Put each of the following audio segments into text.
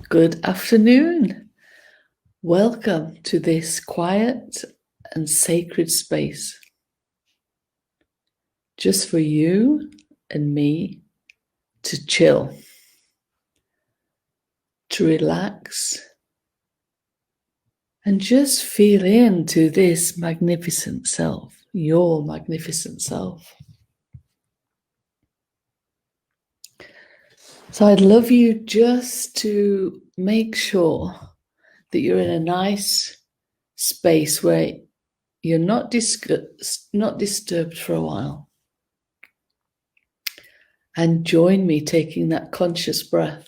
Good afternoon. Welcome to this quiet and sacred space. Just for you and me to chill, to relax, and just feel into this magnificent self, your magnificent self. So I'd love you just to make sure that you're in a nice space where you're not disturbed for a while. And join me taking that conscious breath.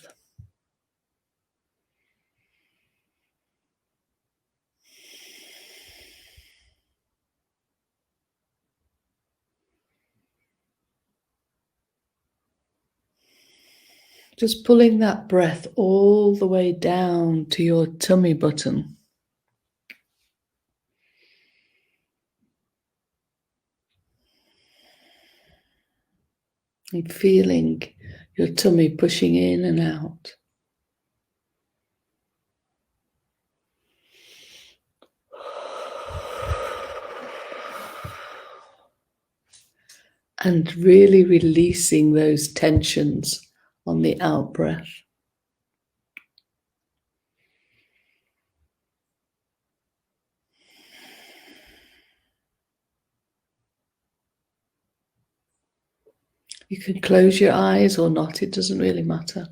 Just pulling that breath all the way down to your tummy button. And feeling your tummy pushing in and out. And really releasing those tensions on the out breath. You can close your eyes or not, it doesn't really matter.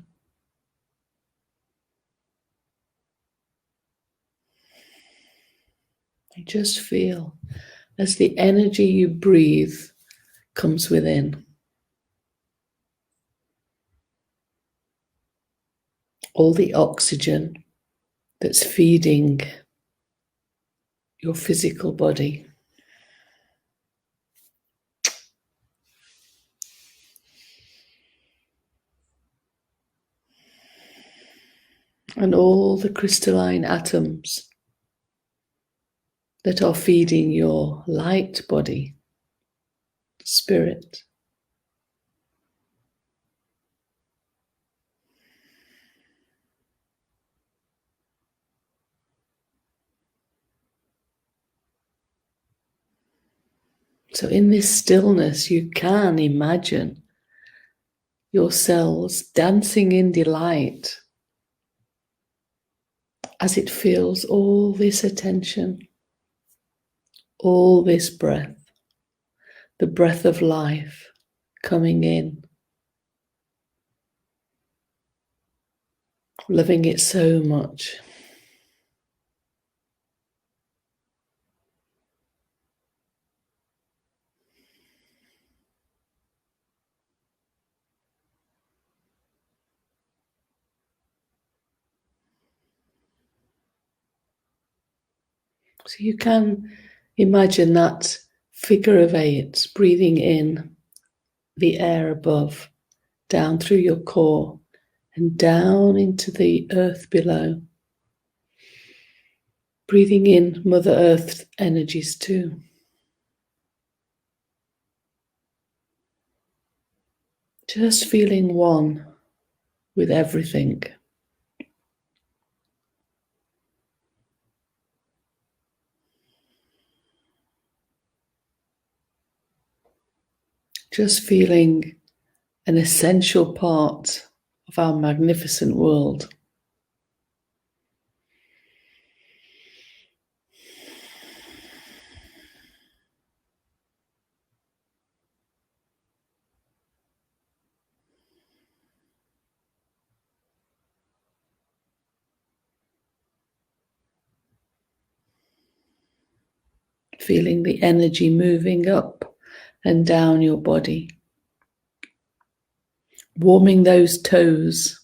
You just feel as the energy you breathe comes within. All the oxygen that's feeding your physical body. And all the crystalline atoms that are feeding your light body, spirit. So in this stillness, you can imagine your cells dancing in delight as it feels all this attention, all this breath, the breath of life coming in, loving it so much. So you can imagine that figure of 8 breathing in the air above, down through your core and down into the earth below. Breathing in Mother Earth energies too. Just feeling one with everything. Just feeling an essential part of our magnificent world. Feeling the energy moving up and down your body. Warming those toes,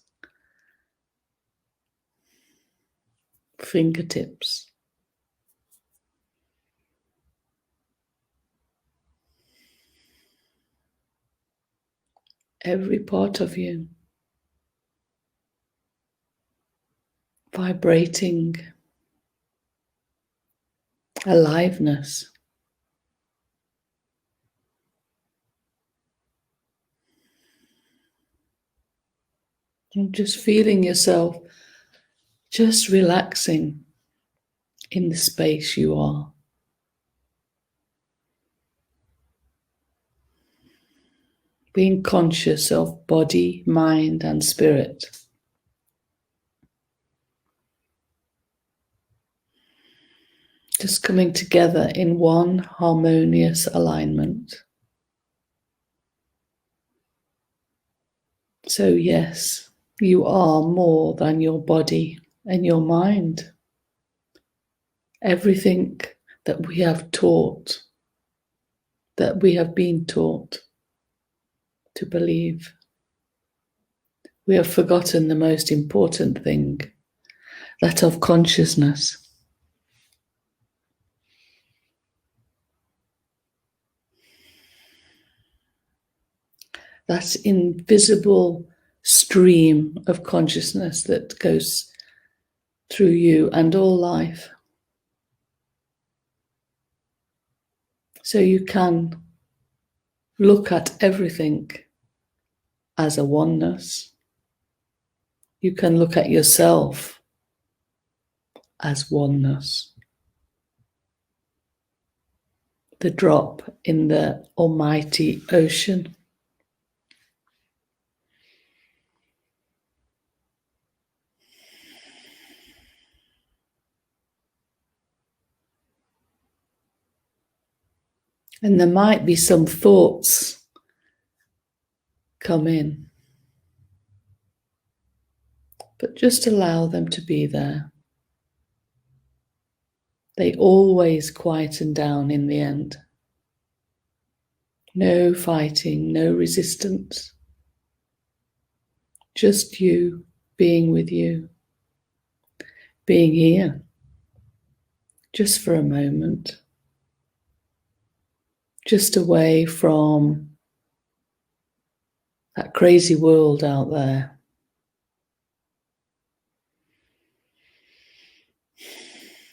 fingertips. Every part of you vibrating, aliveness. And just feeling yourself just relaxing in the space you are. Being conscious of body, mind, and spirit. Just coming together in one harmonious alignment. So yes, you are more than your body and your mind. Everything that we have taught, that we have been taught to believe. We have forgotten the most important thing, that of consciousness. That invisible stream of consciousness that goes through you and all life. So you can look at everything as a oneness. You can look at yourself as oneness. The drop in the almighty ocean. And there might be some thoughts come in, but just allow them to be there. They always quieten down in the end. No fighting, no resistance. Just you being with you, being here, just for a moment, just away from that crazy world out there.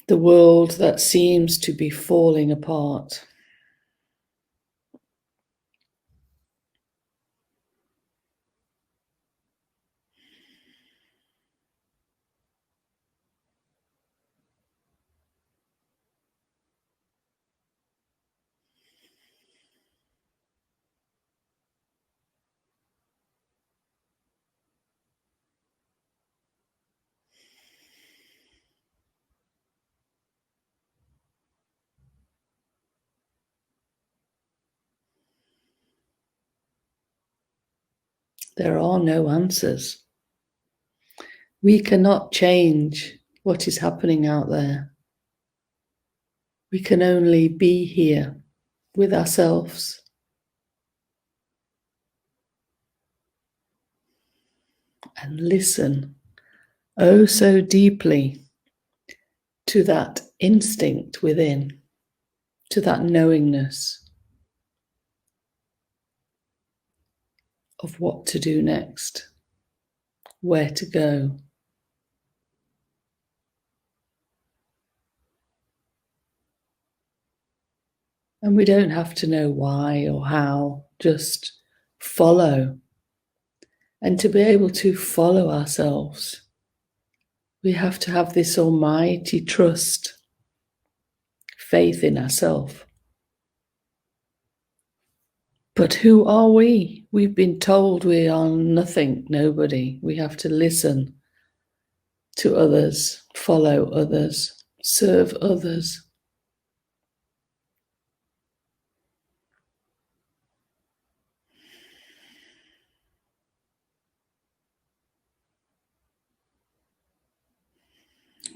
The world that seems to be falling apart. There are no answers. We cannot change what is happening out there. We can only be here with ourselves and listen oh so deeply to that instinct within, to that knowingness of what to do next, where to go. And we don't have to know why or how, just follow. And to be able to follow ourselves, we have to have this almighty trust, faith in ourselves. But who are we? We've been told we are nothing, nobody. We have to listen to others, follow others, serve others.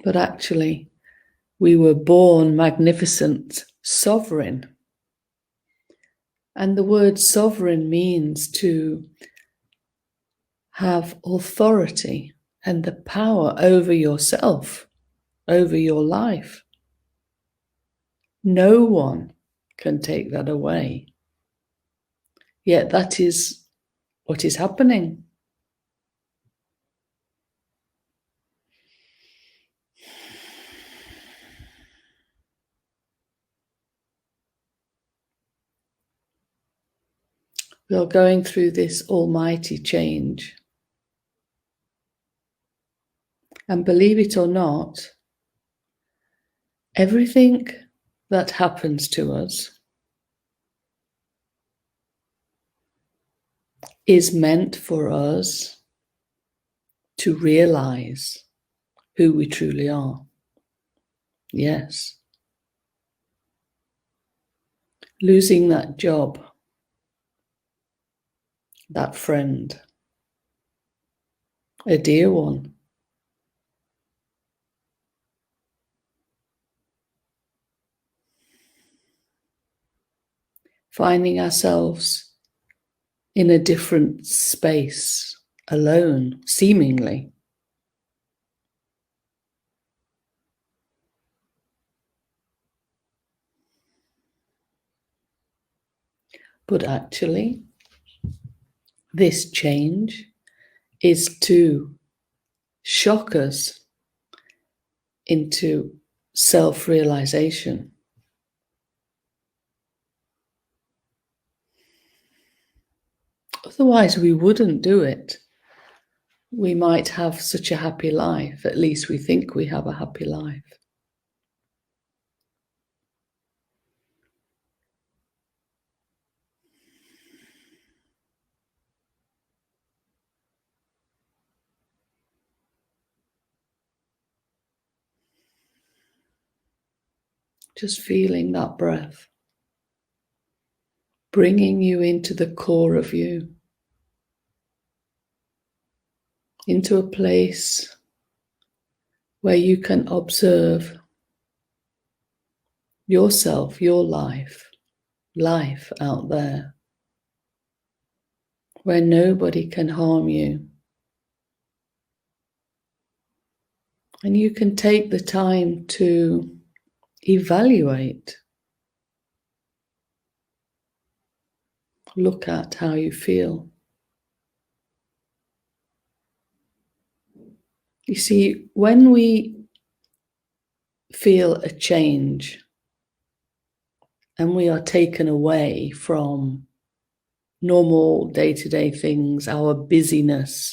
But actually, we were born magnificent, sovereign. And the word sovereign means to have authority and the power over yourself, over your life. No one can take that away. Yet that is what is happening. We are going through this almighty change. And believe it or not, everything that happens to us is meant for us to realize who we truly are. Yes. Losing that job, that friend, a dear one, finding ourselves in a different space, alone, seemingly. But actually, this change is to shock us into self-realization. Otherwise, we wouldn't do it. We might have such a happy life. At least we think we have a happy life. Just feeling that breath, bringing you into the core of you, into a place where you can observe yourself, your life out there, where nobody can harm you. And you can take the time to evaluate, look at how you feel. You see, when we feel a change and we are taken away from normal day-to-day things, our busyness,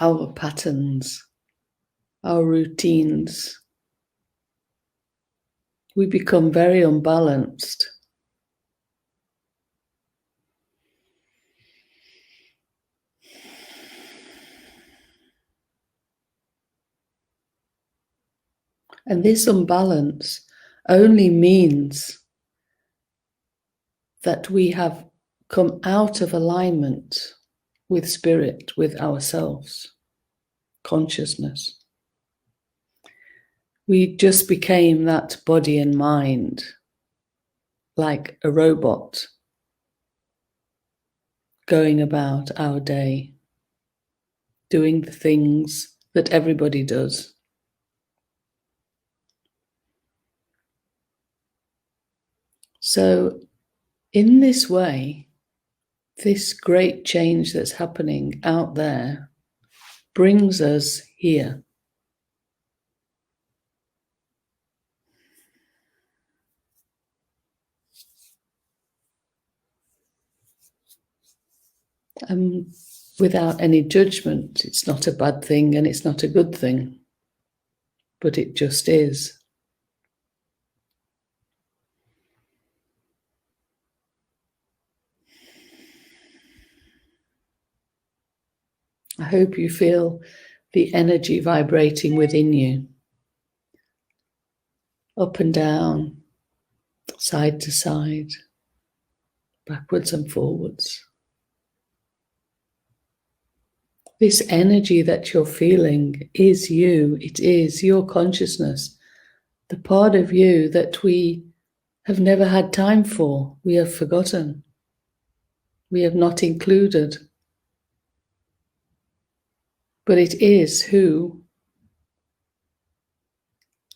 our patterns, our routines, we become very unbalanced. And this imbalance only means that we have come out of alignment with spirit, with ourselves, consciousness. We just became that body and mind, like a robot, going about our day, doing the things that everybody does. So, in this way, this great change that's happening out there brings us here. Without any judgment. It's not a bad thing and it's not a good thing, but it just is. I hope you feel the energy vibrating within you, up and down, side to side, backwards and forwards. This energy that you're feeling is you. It is your consciousness, the part of you that we have never had time for, we have forgotten, we have not included. But it is who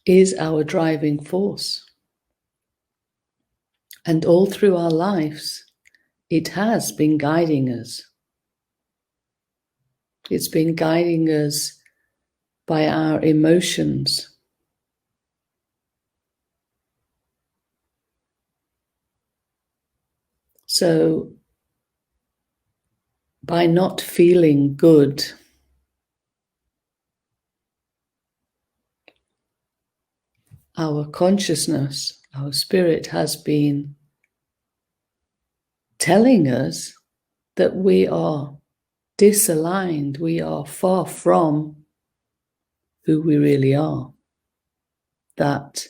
is our driving force. And all through our lives, it has been guiding us. It's been guiding us by our emotions. So, by not feeling good, our consciousness, our spirit has been telling us that we are disaligned, we are far from who we really are. That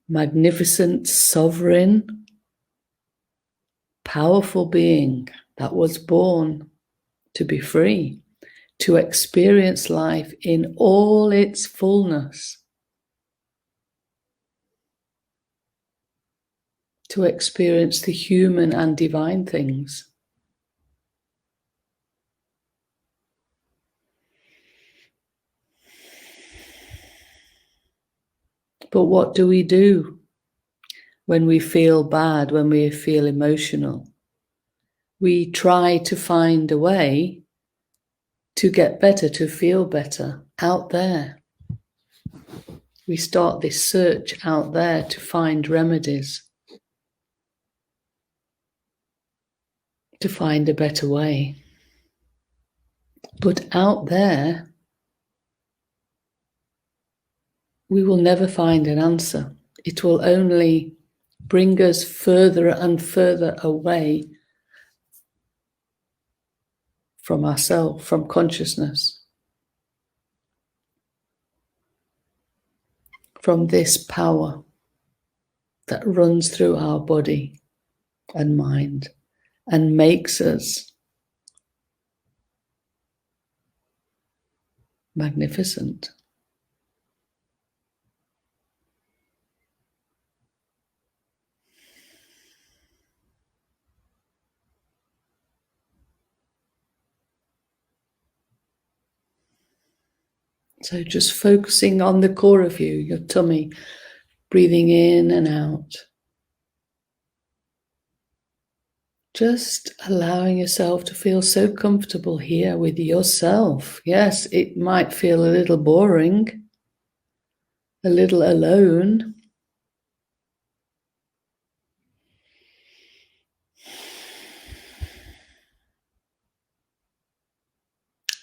magnificent, sovereign, powerful being that was born to be free, to experience life in all its fullness, to experience the human and divine things. But what do we do when we feel bad, when we feel emotional? We try to find a way to get better, to feel better out there. We start this search out there to find remedies, to find a better way. But out there, we will never find an answer. It will only bring us further and further away from ourselves, from consciousness, from this power that runs through our body and mind and makes us magnificent. So just focusing on the core of you, your tummy, breathing in and out. Just allowing yourself to feel so comfortable here with yourself. Yes, it might feel a little boring, a little alone.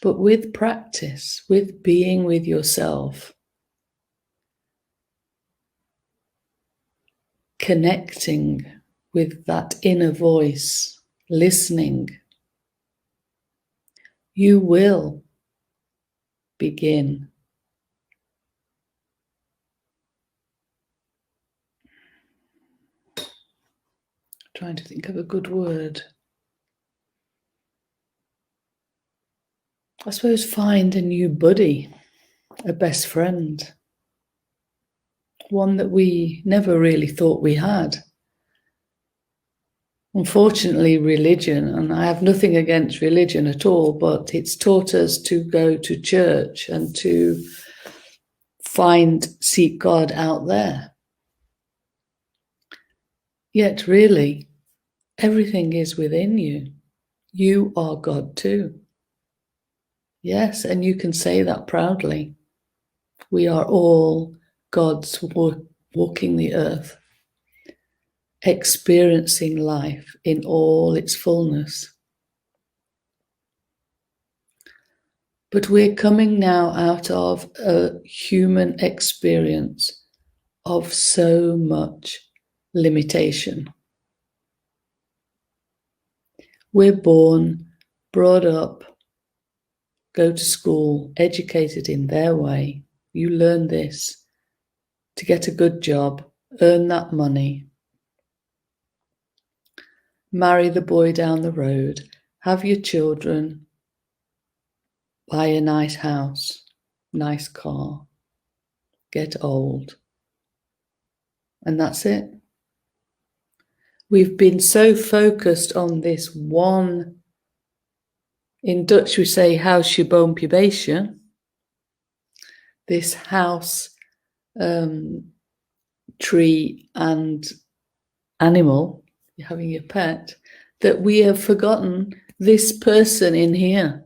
But with practice, with being with yourself, connecting with that inner voice, listening, you will begin trying to think of a good word. I suppose find a new buddy, a best friend, one that we never really thought we had. Unfortunately, religion, and I have nothing against religion at all, but it's taught us to go to church and to seek God out there. Yet really, everything is within you. You are God too. Yes, and you can say that proudly. We are all God's walking the earth, experiencing life in all its fullness. But we're coming now out of a human experience of so much limitation. We're born, brought up, go to school, educated in their way. You learn this to get a good job, earn that money, marry the boy down the road, have your children, buy a nice house, nice car, get old, and that's it. We've been so focused on this one, in Dutch we say huisje, boompje, beestje, this house, tree and animal, you're having your pet, that we have forgotten this person in here,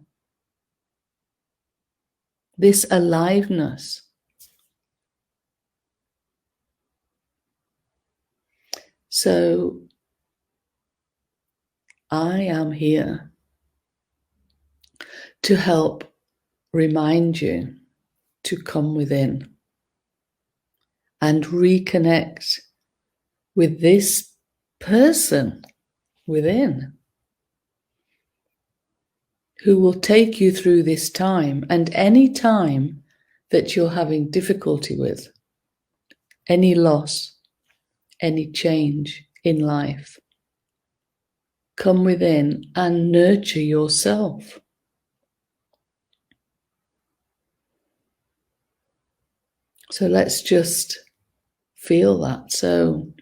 this aliveness. So I am here to help remind you to come within and reconnect with this person within who will take you through this time and any time that you're having difficulty with, any loss, any change in life. Come within and nurture yourself. So let's just feel that. So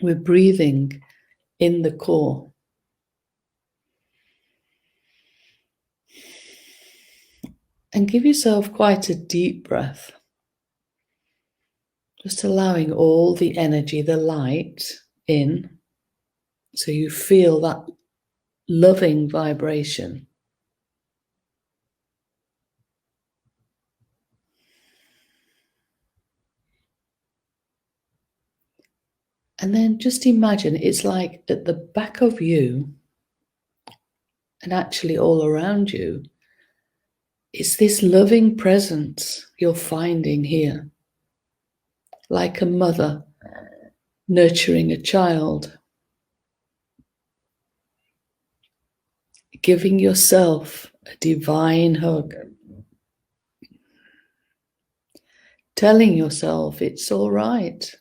we're breathing in the core. And give yourself quite a deep breath. Just allowing all the energy, the light in. So you feel that loving vibration. And then just imagine it's like at the back of you and actually all around you, it's this loving presence you're finding here. Like a mother nurturing a child. Giving yourself a divine hug. Telling yourself it's all right.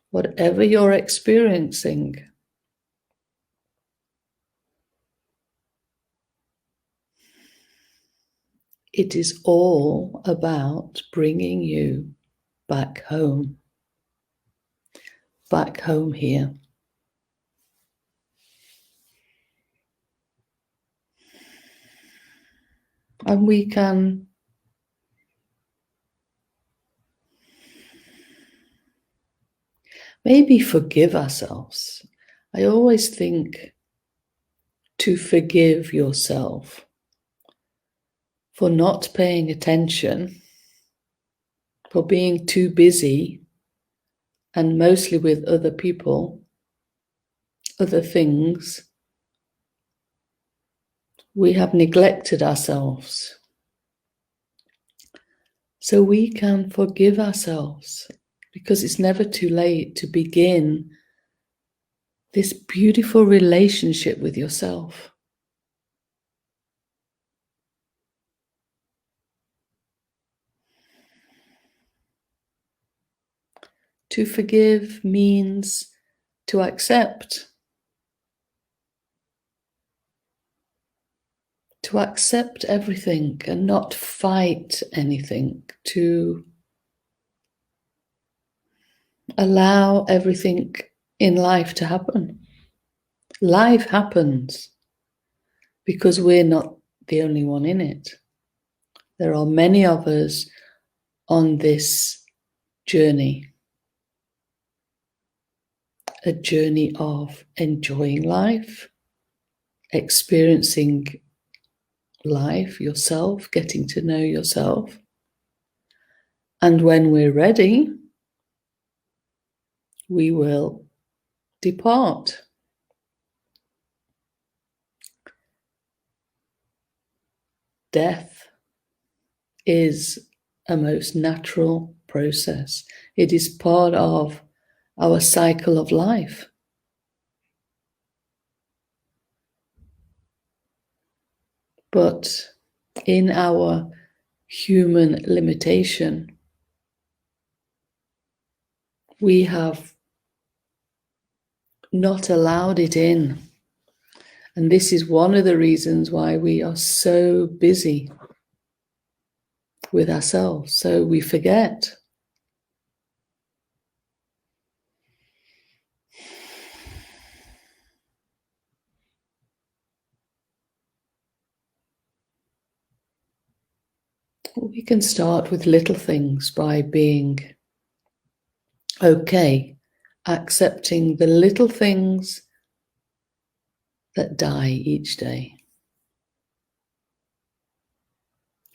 Whatever you're experiencing, it is all about bringing you back home here. And we can maybe forgive ourselves. I always think to forgive yourself for not paying attention, for being too busy, and mostly with other people, other things. We have neglected ourselves. So we can forgive ourselves because it's never too late to begin this beautiful relationship with yourself. To forgive means to accept. To accept everything and not fight anything. To allow everything in life to happen. Life happens because we're not the only one in it. There are many of us on this journey. A journey of enjoying life, experiencing life yourself, getting to know yourself. And when we're ready, we will depart. Death is a most natural process. It is part of our cycle of life. But in our human limitation, we have not allowed it in. And this is one of the reasons why we are so busy with ourselves. So we forget. We can start with little things by being okay, accepting the little things that die each day,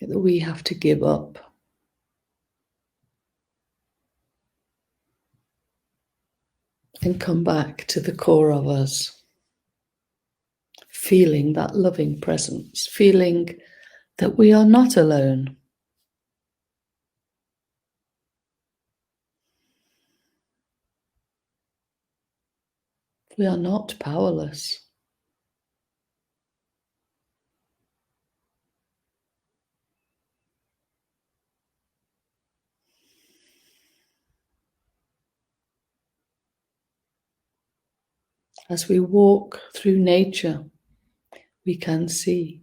that we have to give up. And come back to the core of us, feeling that loving presence, feeling that we are not alone. We are not powerless. As we walk through nature, we can see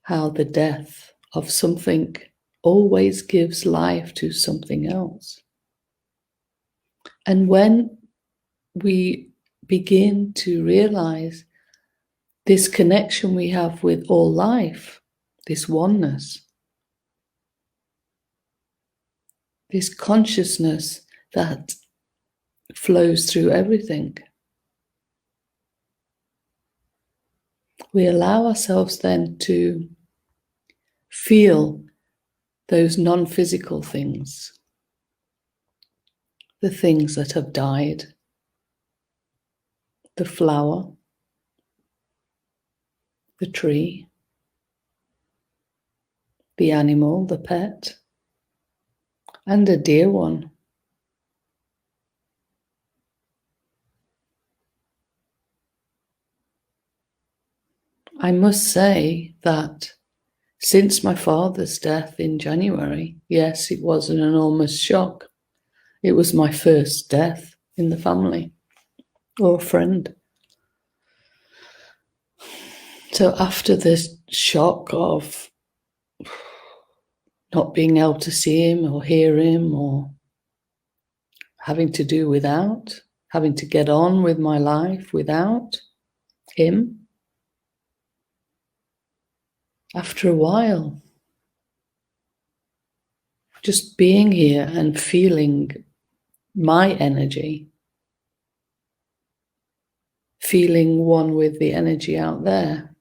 how the death of something always gives life to something else. And when we begin to realize this connection we have with all life, this oneness, this consciousness that flows through everything, we allow ourselves then to feel those non-physical things, the things that have died, the flower, the tree, the animal, the pet, and a dear one. I must say that since my father's death in January, yes, it was an enormous shock. It was my first death in the family or a friend. So after this shock of not being able to see him or hear him or having to do without, having to get on with my life without him, after a while, just being here and feeling my energy, feeling one with the energy out there,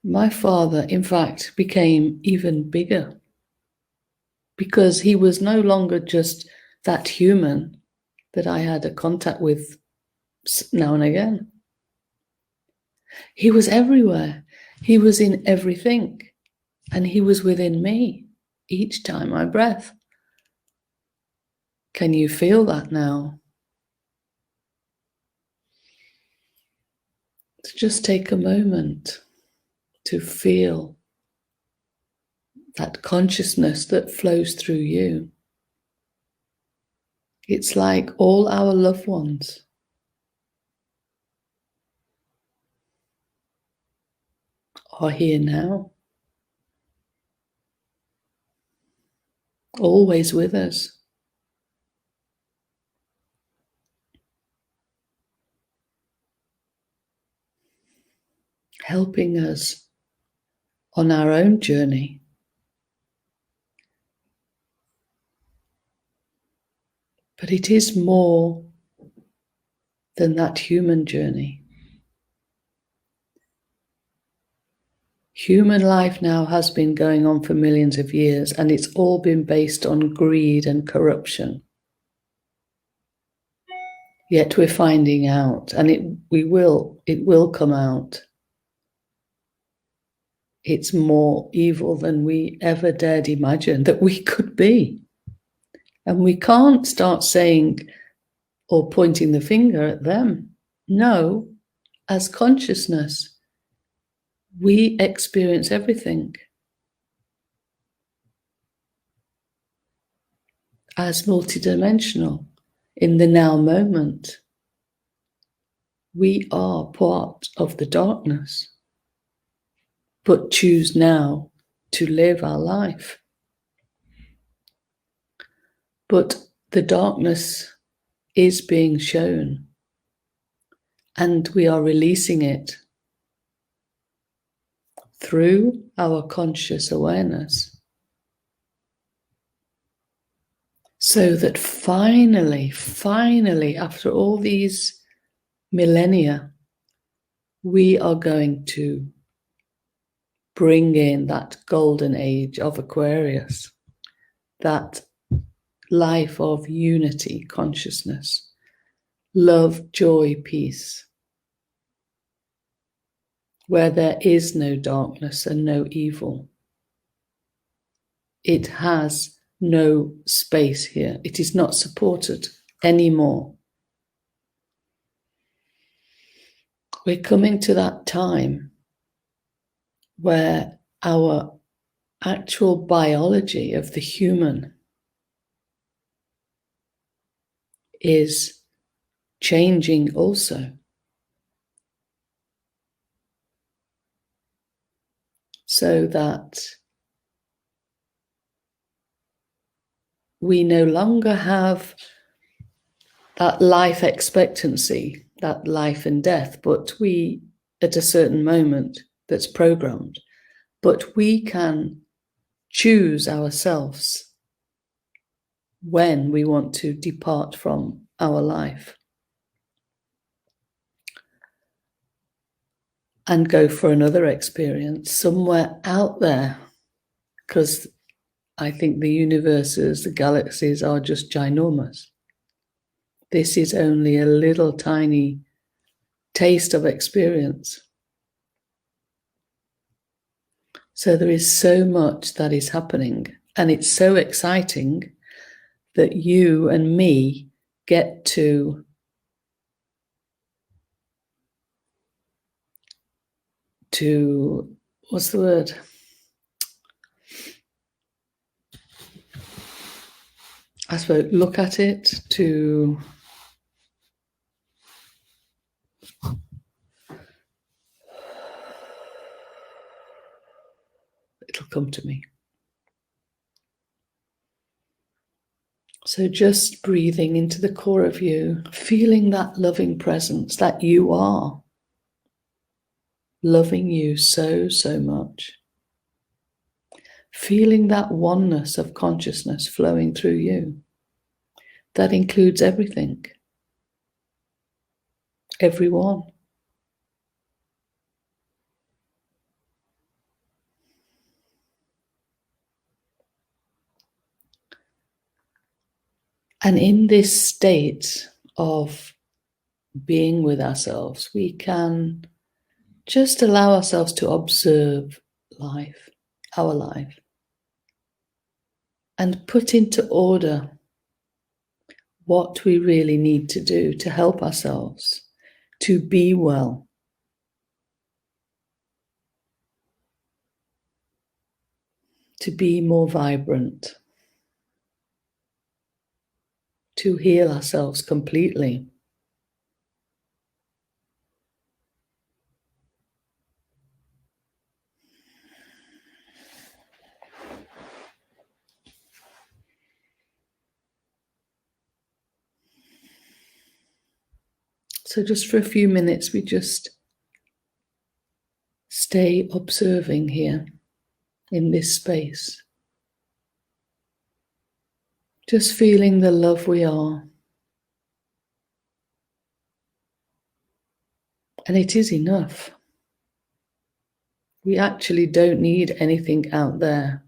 my father, in fact, became even bigger because he was no longer just that human that I had a contact with now and again. He was everywhere. He was in everything, and he was within me each time I breath. Can you feel that now? So just take a moment to feel that consciousness that flows through you. It's like all our loved ones are here now, always with us. Helping us on our own journey. But it is more than that human journey. Human life now has been going on for millions of years, and it's all been based on greed and corruption. Yet we're finding out, and it will come out. It's more evil than we ever dared imagine that we could be. And we can't start saying or pointing the finger at them. No, as consciousness, we experience everything. As multidimensional, in the now moment, we are part of the darkness, but choose now to live our life. But the darkness is being shown, and we are releasing it through our conscious awareness, so that finally, after all these millennia, we are going to bring in that golden age of Aquarius, that life of unity, consciousness, love, joy, peace, where there is no darkness and no evil. It has no space here. It is not supported anymore. We're coming to that time where our actual biology of the human is changing also. So that we no longer have that life expectancy, that life and death, but we, at a certain moment that's programmed, but we can choose ourselves when we want to depart from our life and go for another experience somewhere out there, because I think the universes, the galaxies are just ginormous. This is only a little tiny taste of experience. So there is so much that is happening, and it's so exciting that you and me get to what's the word? I suppose look at it, to it'll come to me. So just breathing into the core of you, feeling that loving presence that you are, loving you so, so much. Feeling that oneness of consciousness flowing through you. That includes everything, everyone. And in this state of being with ourselves, we can just allow ourselves to observe life, our life, and put into order what we really need to do to help ourselves to be well. To be more vibrant, to heal ourselves completely. So just for a few minutes, we just stay observing here in this space. Just feeling the love we are. And it is enough. We actually don't need anything out there.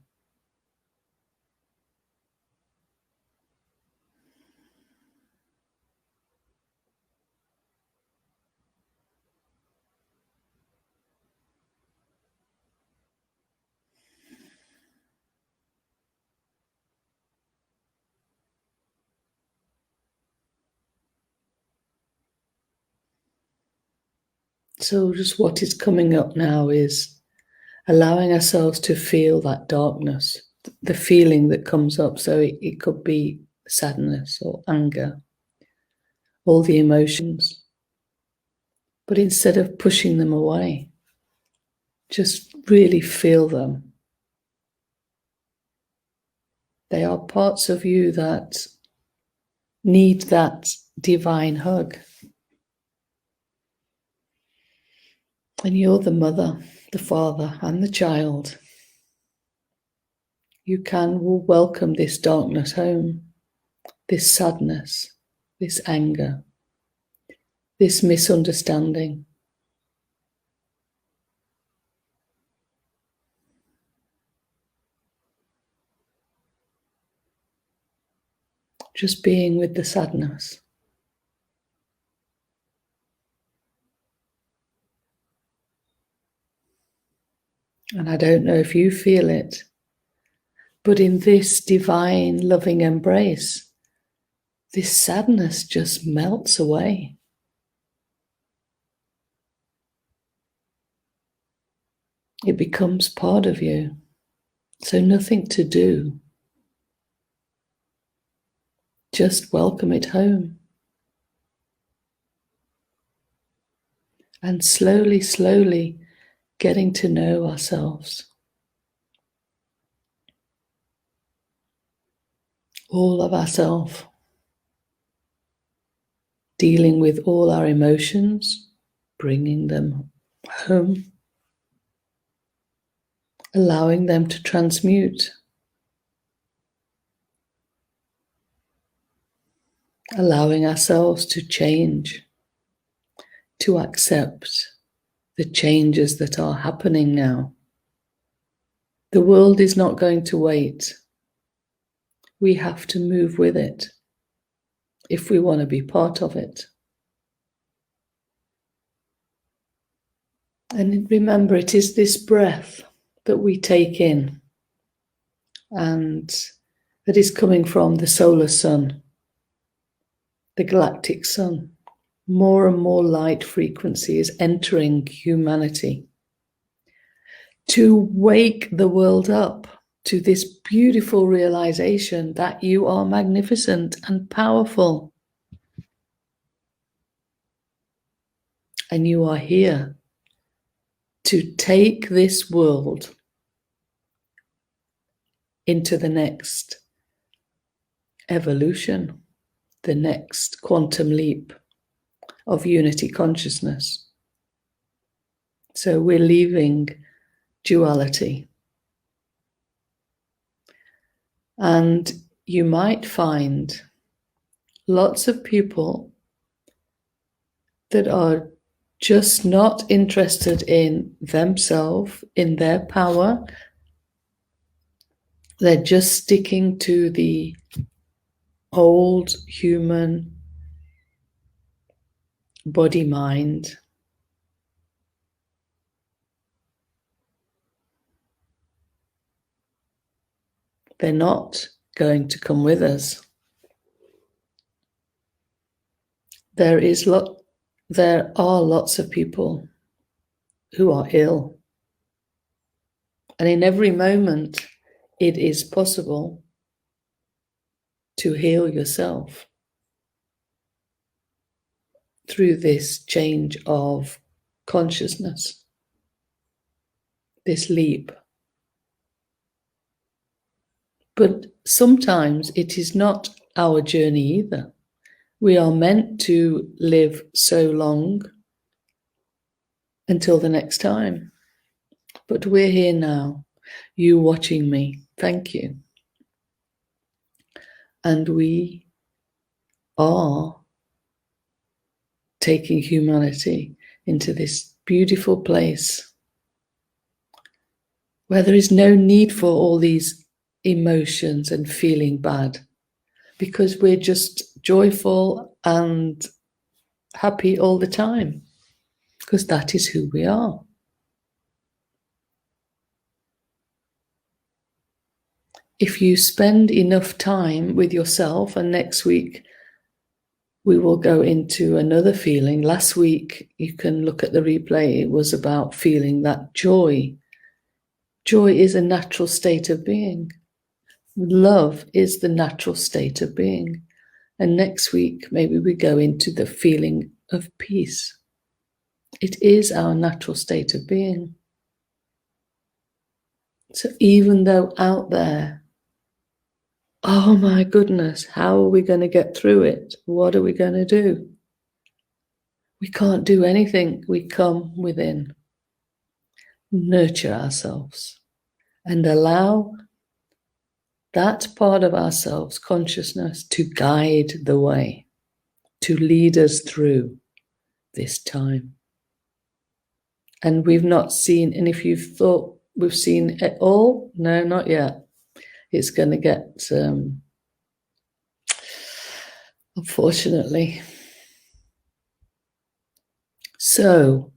So just what is coming up now is allowing ourselves to feel that darkness, the feeling that comes up. So it could be sadness or anger, all the emotions. But instead of pushing them away, just really feel them. They are parts of you that need that divine hug. And you're the mother, the father, and the child. You can welcome this darkness home, this sadness, this anger, this misunderstanding. Just being with the sadness. And I don't know if you feel it, But in this divine loving embrace, this sadness just melts away. It becomes part of you. So nothing to do. Just welcome it home. And slowly, slowly getting to know ourselves. All of ourselves. Dealing with all our emotions, bringing them home. Allowing them to transmute. Allowing ourselves to change. To accept the changes that are happening now. The world is not going to wait. We have to move with it if we want to be part of it. And remember, it is this breath that we take in and that is coming from the solar sun, the galactic sun. More and more light frequency is entering humanity to wake the world up to this beautiful realization that you are magnificent and powerful. And you are here to take this world into the next evolution, the next quantum leap of unity consciousness. So we're leaving duality. And you might find lots of people that are just not interested in themselves, in their power. They're just sticking to the old human body-mind. They're not going to come with us. There are lots of people who are ill. And in every moment, it is possible to heal yourself through this change of consciousness, this leap. But sometimes it is not our journey either. We are meant to live so long until the next time. But we're here now, you watching me. Thank you. And we are taking humanity into this beautiful place where there is no need for all these emotions and feeling bad, because we're just joyful and happy all the time, because that is who we are. If you spend enough time with yourself, and next week we will go into another feeling. Last week, you can look at the replay, it was about feeling that joy. Joy is a natural state of being. Love is the natural state of being. And next week, maybe we go into the feeling of peace. It is our natural state of being. So even though out there, oh my goodness, how are we going to get through it? What are we going to do? We can't do anything. We come within, nurture ourselves, and allow that part of ourselves, consciousness, to guide the way, to lead us through this time. And we've not seen, and if you've thought we've seen it all, no, not yet. It's going to get, unfortunately. So,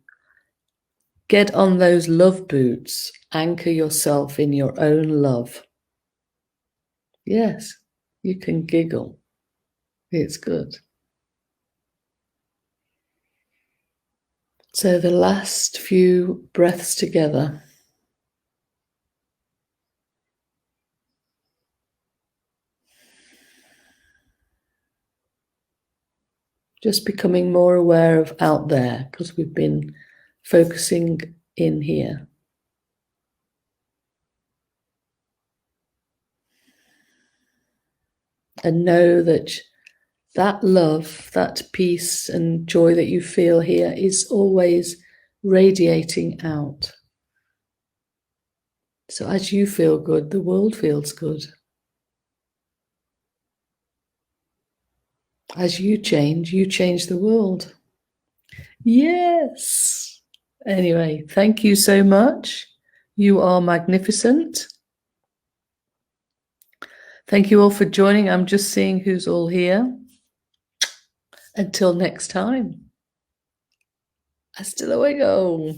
get on those love boots, anchor yourself in your own love. Yes, you can giggle. It's good. So the last few breaths together. Just becoming more aware of out there, because we've been focusing in here. And know that that love, that peace and joy that you feel here is always radiating out. So as you feel good, the world feels good. As you change the world. Yes. Anyway, thank you so much. You are magnificent. Thank you all for joining. I'm just seeing who's all here. Until next time. Hasta luego.